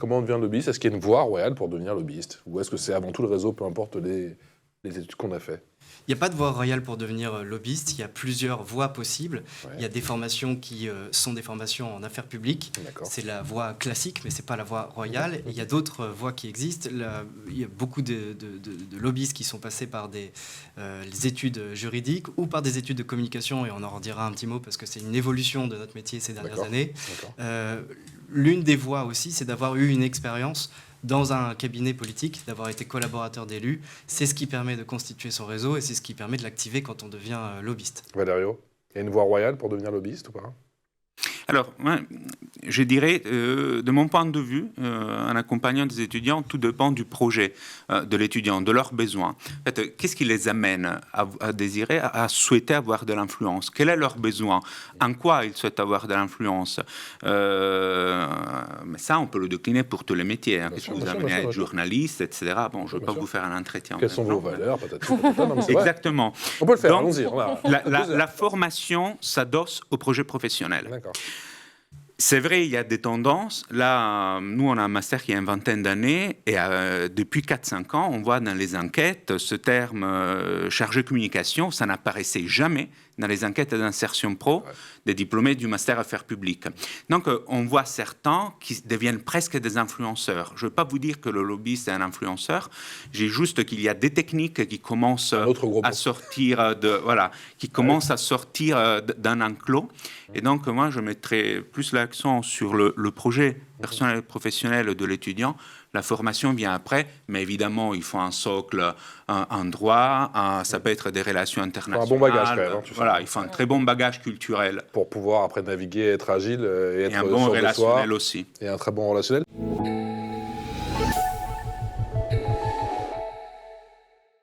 Comment on devient lobbyiste? Est-ce qu'il y a une voie royale pour devenir lobbyiste? Ou est-ce que c'est avant tout le réseau, peu importe les études qu'on a fait? Il n'y a pas de voie royale pour devenir lobbyiste, il y a plusieurs voies possibles. Ouais. Il y a des formations qui sont des formations en affaires publiques. C'est la voie classique, mais ce n'est pas la voie royale. Il y a d'autres voies qui existent. Il y a beaucoup de lobbyistes qui sont passés par les études juridiques ou par des études de communication, et on en redira un petit mot parce que c'est une évolution de notre métier ces dernières années. L'une des voies aussi, c'est d'avoir eu une expérience dans un cabinet politique, d'avoir été collaborateur d'élus. C'est ce qui permet de constituer son réseau et c'est ce qui permet de l'activer quand on devient lobbyiste. Valerio, il y a une voie royale pour devenir lobbyiste ou pas? Alors, je dirais, de mon point de vue, en accompagnant des étudiants, tout dépend du projet de l'étudiant, de leurs besoins. En fait, qu'est-ce qui les amène à désirer, à souhaiter avoir de l'influence? Quel est leur besoin? En quoi ils souhaitent avoir de l'influence? Mais ça, on peut le décliner pour tous les métiers. Hein. Qu'est-ce que vous amenez à être journaliste, etc. Bon, je ne vais pas vous faire un entretien. Quelles sont vos valeurs, peut-être? Exactement. On peut le faire, donc, allons-y. La formation s'adosse au projet professionnel. D'accord. C'est vrai, il y a des tendances. Là, nous, on a un master qui a une vingtaine d'années et depuis 4-5 ans, on voit dans les enquêtes ce terme chargé de communication, ça n'apparaissait jamais dans les enquêtes d'insertion pro des diplômés du master affaires publiques. Donc, on voit certains qui deviennent presque des influenceurs. Je ne veux pas vous dire que le lobbyiste est un influenceur, j'ai juste qu'il y a des techniques qui commencent à sortir d'un enclos. Et donc, moi, je mettrais plus l'accent sur le projet personnel et professionnel de l'étudiant. La formation vient après, mais évidemment, il faut un socle, un droit, ça peut être des relations internationales. Un bon bagage, quand même. Voilà, il faut un très bon bagage culturel. Pour pouvoir après naviguer, être agile et être un bon relationnel aussi. Et un très bon relationnel.